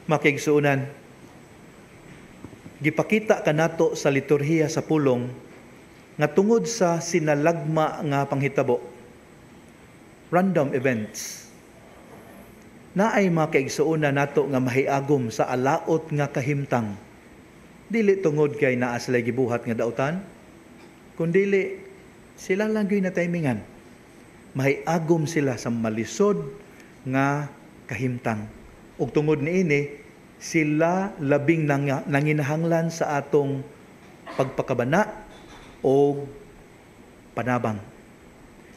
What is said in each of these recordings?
Makigsuunan, gipakita kanato sa liturhiya sa pulong nga tungod sa sinalagma nga panghitabo, random events, naay makaigsuunan nato nga mahiagom sa alaot nga kahimtang. Dili tungod kay naa sila gibuhat nga dautan, kundili sila lang gyud na timingan. Mahiagom sila sa malisod nga kahimtang. Ug tungod niini, sila labing nanginahanglan sa atong pagpakabana o panabang.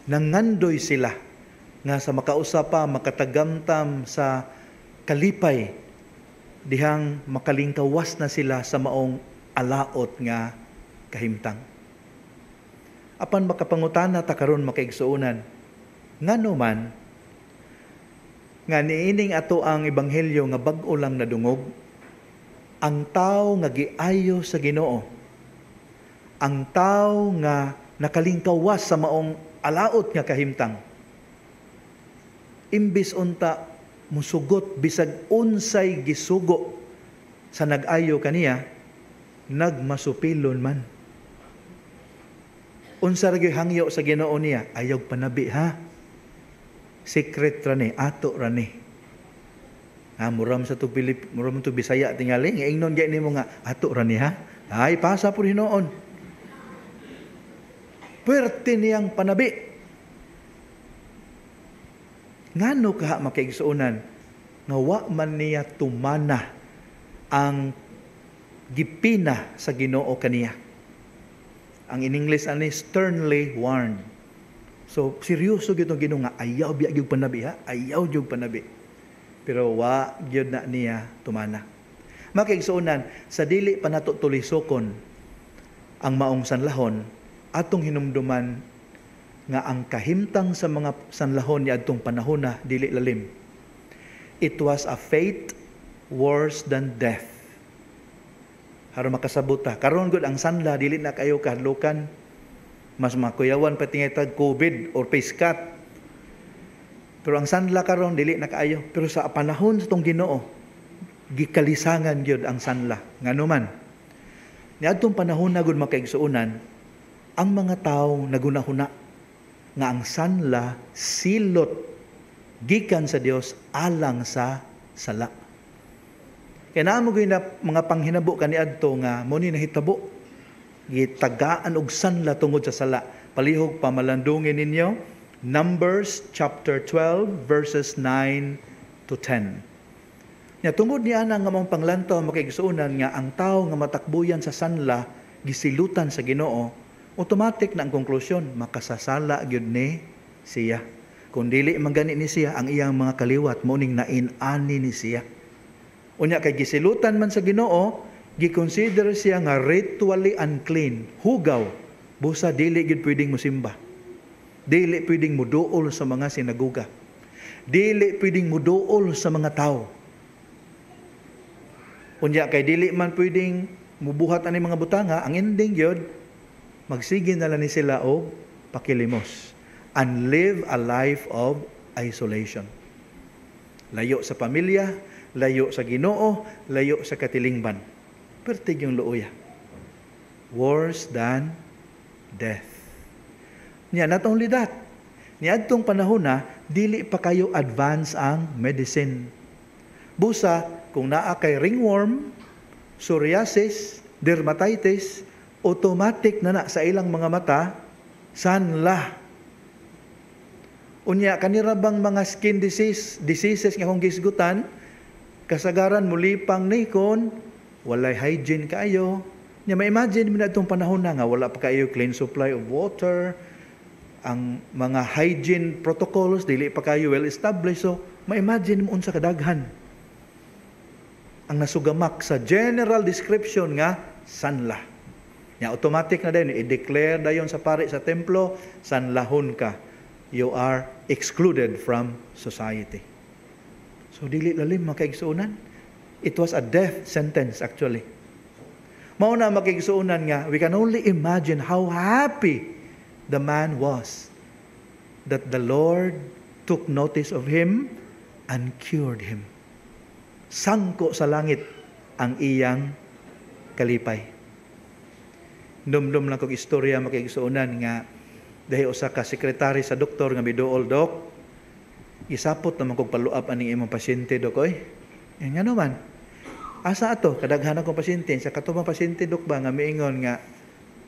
Nangandoy sila nga sa makausapa, makatagamtam sa kalipay, dihang makalingkawas na sila sa maong alaot nga kahimtang. Apan makapangutana ta karon makaigsuunan, ngano man nga niining ato ang ebanghelyo nga bag-o lang nadungog, ang tao nga giayo sa Ginoo, ang tao nga nakalingkawas sa maong alaot nga kahimtang, imbis unta musugot bisag unsay gisugo sa nag-ayo kaniya, nagmasupilon man. Unsa ra gyud hangyo sa Ginoo niya, ayaw panabi ha. Secret ra ni, ato ra ni. Muram sa to muram to Bisaya tingali, nga ingnon gyud nimo nga ato ra ni ha. Ay pasa pud hinoon. Pwerte niyang panabi. Ngano kaha makaigsuunan nga wa man niya tumana ang gipina sa Ginoo kaniya. Ang in English ani sternly warned. So seryoso gyud ang Ginoo nga ayaw biya gyud panabi ha, ayaw gyud panabi. Pero wa gyud na niya tumana. Makaigsuunan, sa dili pa nato tulisokon ang maong sanlahon, atong hinumduman nga ang kahimtang sa mga sanlahon ni adtong panahon na dili lalim. It was a fate worse than death. Aron makasabuta, karon gud ang sanla dili na kayo kahadlukan, mas makuyawan pati nga tag COVID or piskat. Pero ang sanla karon dili na kaayo. Pero sa panahon sa tong Ginoo, gikalisangan gyud ang sanla. Ngano man, niadtong panahon na gud makaigsuunan, ang mga tawo nagunahuna nga ang sanla silot gikan sa Dios alang sa sala. Kaya naamo gyud na mga panghinabo kaniadto nga mo ni nahitabo, gitagaan og sanla tungod sa sala. Palihog pamalandungin ninyo Numbers chapter 12 verses 9 to 10. Nya tungod niya nga mong panglantaw makaigsuunan nga ang tawo nga matakbuyan sa sanla gisilutan sa Ginoo, automatic na ang konklusyon, makasasala gyud ni siya. Kung dili man gani ni siya, ang iyang mga kaliwat mo ning nain-ani ni siya. Unya kay gisilutan man sa Ginoo, gi-consider siya nga ritually unclean, hugaw, busa dili gyud pwedeng mosimba. Dili pwedeng muduol sa mga sinagoga. Dili pwedeng muduol sa mga tao. Unya kay dili man pwedeng mubuhat ani mga butanga, ang ending gyud magsige na lang ni sila og pakilimos and live a life of isolation. Layo sa pamilya, layo sa Ginoo, layo sa katilingban. Pertig yung luoya. Worse than death. Niya, not only that, niadtong panahon na, dili pa kayo advance ang medicine. Busa, kung naa kay ringworm, psoriasis, dermatitis, automatic na sa ilang mga mata, sanla. Unya, kanirabang mga skin diseases nga kung gisgutan, kasagaran mulipang ni kon, walay hygiene kayo. Nya, ma-imagine mo na itong panahon na nga, wala pa kayo clean supply of water, ang mga hygiene protocols, dili pa kayo well-established. So, ma-imagine mo unsa kadaghan ang nasugamak sa general description nga sanla. Ya, automatic na din, i-declare dayon sa pari sa templo, sanlahon ka. You are excluded from society. So, dili lalim makaigsuunan. It was a death sentence actually. Mauna makaigsuunan nga, we can only imagine how happy the man was that the Lord took notice of him and cured him. sangko sa langit ang iyang kalipay. Dumdum lang kong istorya makigsuunan nga dahil usa ka sekretary sa doktor nga miduol, Dok, isapot naman kong paluap aning imong pasyente, Dok, oy. Nga naman, asa ato, kadaghan akong pasyente, sa katubang pasyente, Dok, ba, nga miingon nga,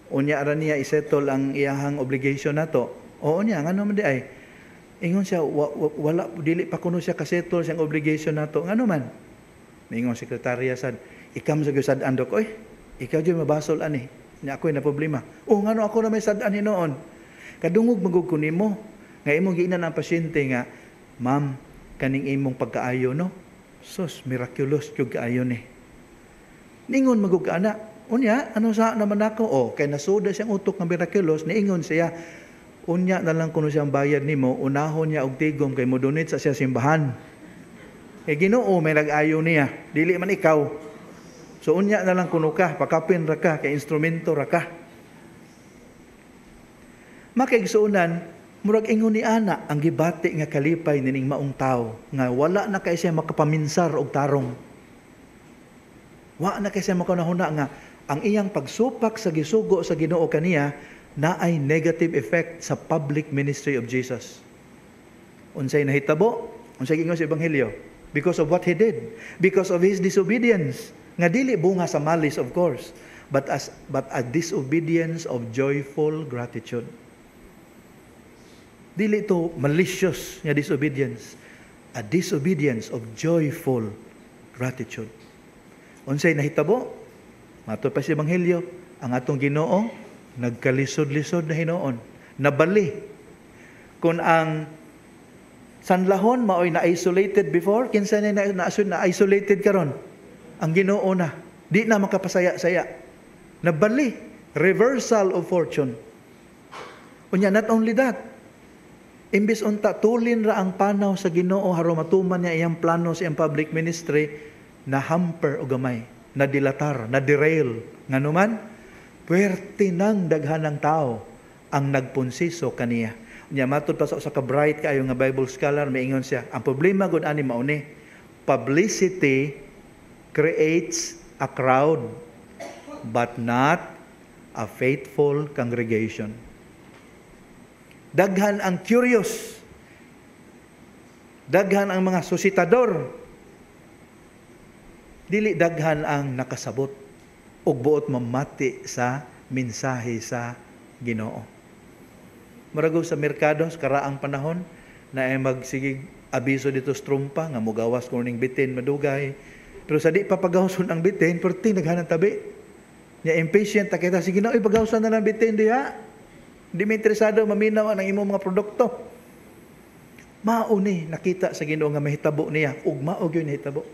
unya ara niya isettle ang iyahang obligation nato. Oo niya, nga naman di ay. Ingon siya, wala, dili pa kuno siya kasettle siyang obligation nato. Nga naman, miingon sekretarya sad, ikam sa sad-an, Dok, oy, ikaw dyan mabasol ani, niya ako'y na problema. Nga no, ako na may sad-an hinoon. Kadungog magugko nimo nga imong giinan ang pasyente nga, ma'am, kaning imong pagkaayo, no? Sus, miraculous yung kaayo ni. Ningon magug ana. Unya, ano sa naman ako? Kay nasuda siyang utok ng miraculous, niingon siya, unya na lang kuno siyang bayad nimo, unahon niya og tigom kay mo donate sa siya simbahan. Ginoo may nag-ayo niya, dili man ikaw. So unya na lang kuno ka, pakapin ra ka, kay instrumento ra ka. Makaigsuunan, murag ingon ni ana ang gibati nga kalipay nining maong tao nga wala na kay siya makapaminsar og tarong. Wa na kay siya makanahuna nga ang iyang pagsupak sa gisugo sa Ginoo kaniya na ay negative effect sa public ministry of Jesus. Unsay nahitabo? Unsay giingon sa ebanghelyo? Because of what he did, because of his disobedience. Nga dili bunga sa malice, of course, but a disobedience of joyful gratitude. Dili to malicious nga disobedience, a disobedience of joyful gratitude. Unsay nahitabo? Mato pa sa ebanghelyo, ang atong Ginoo nagkalisod-lisod na hinoon, nabali. Kung ang sanlahon maoy na-isolated before, kinsa na-isolated karon? Ang Ginoo na, di na makapasaya-saya. Nabali, reversal of fortune. Unya, not only that, imbis unta tulin ra ang panaw sa Ginoo haro matuman niya iyang plano sa iyang public ministry, na hamper o gamay, na dilatar, na derail. Nganuman, puwerte ng daghanang tao ang nagpunsiso kaniya. Nya matud pa sa ka-bright kayo nga Bible scholar, maingon siya, ang problema gud ani mao ni, publicity creates a crowd but not a faithful congregation. Daghan ang curious, daghan ang mga susitador, dili daghan ang nakasabot ug buot mamati sa mensahe sa Ginoo. Marago sa merkado sa karaang panahon na ay magsigig abiso dito sa trumpa nga mugawas kuning bitin madugay, pero sa di papagawson ang bitin perti naghanang tabi nya impatient ta kita, sige na ipagawson na lang bitin diha, di may interesado maminaw ang imong mga produkto. Mauni nakita sa Ginoo nga mahitabo niya ug mao gyud nahitabo.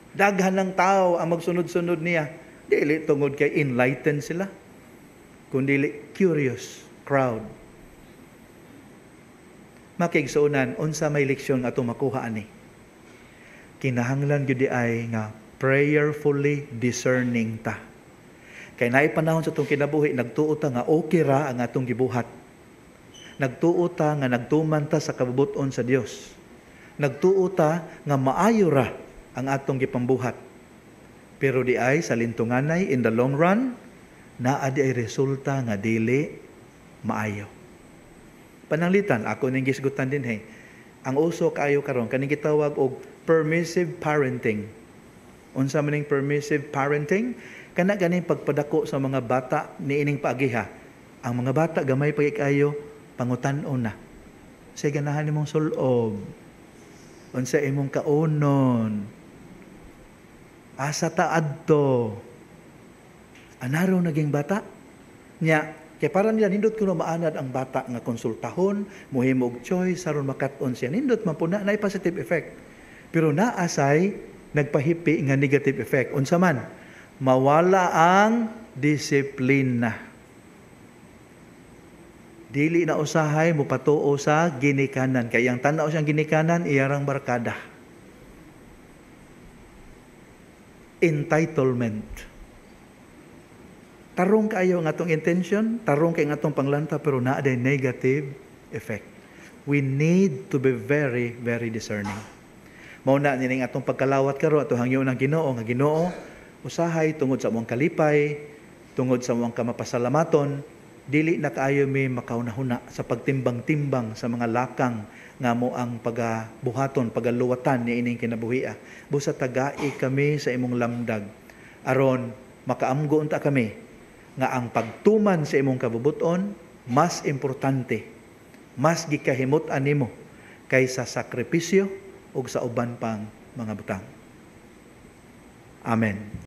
Daghan ng tao ang magsunod-sunod niya, dili tungod kay enlightened sila, kundi curious crowd. Makigsuunan, unsa may leksyon nga atong makuha ani? Kinahanglan gyud ay nga prayerfully discerning ta. Kay naay panahon sa atong kinabuhi, nagtuo ta nga okay ra ang atong gibuhat. Nagtuo ta nga nagtuman ta sa kabubuton sa Dios. Nagtuo ta nga maayo ra ang atong gipambuhat. Pero di ay sa lintunganay in the long run, naa di ay resulta nga dili maayo. Pananglitan, ako ning gisgutan din ang uso kaayo karon kaning gitawag og permissive parenting. Unsa man ning permissive parenting? Kana ganing pagpadako sa mga bata niining paagiha. Ang mga bata gamay pa kayo pangutan-on na. Say ganahan nimong sulob. Unsa imong kaunon? Asa ta adto? Anaro naging bata? Nya, kaya para nila nindot kuno maanad ang bata nga konsultahon, muhimog choice aron makat-on siya. Nindot man po na positive effect. Pero naasay nagpahipi nga negative effect. Unsa man? Mawala ang disiplina. Dili na usahay mo patuo sa ginikanan. Kaya ang tanaw siyang ginikanan, iyarang barkada. Entitlement. Tarong kayo ang atong intention, tarong kayo ang atong panglanta, pero naa day negative effect. We need to be very, very discerning. Mao na nining atong pagkalawat karon ato hangyo ng Ginoo nga Ginoo, usahay tungod sa among kalipay, tungod sa among kamapasalamaton, dili na kaayo mi makaunahuna sa pagtimbang-timbang sa mga lakang nga mo ang pagabuhaton, pagaluwatan ni ining kinabuhia. Busa tagai kami sa imong lamdag aron makaamgo unta kami nga ang pagtuman sa imong kabubuton mas importante, mas gikahimot-an nimo kaysa sakripisyo ug sa uban pang mga butang. Amen.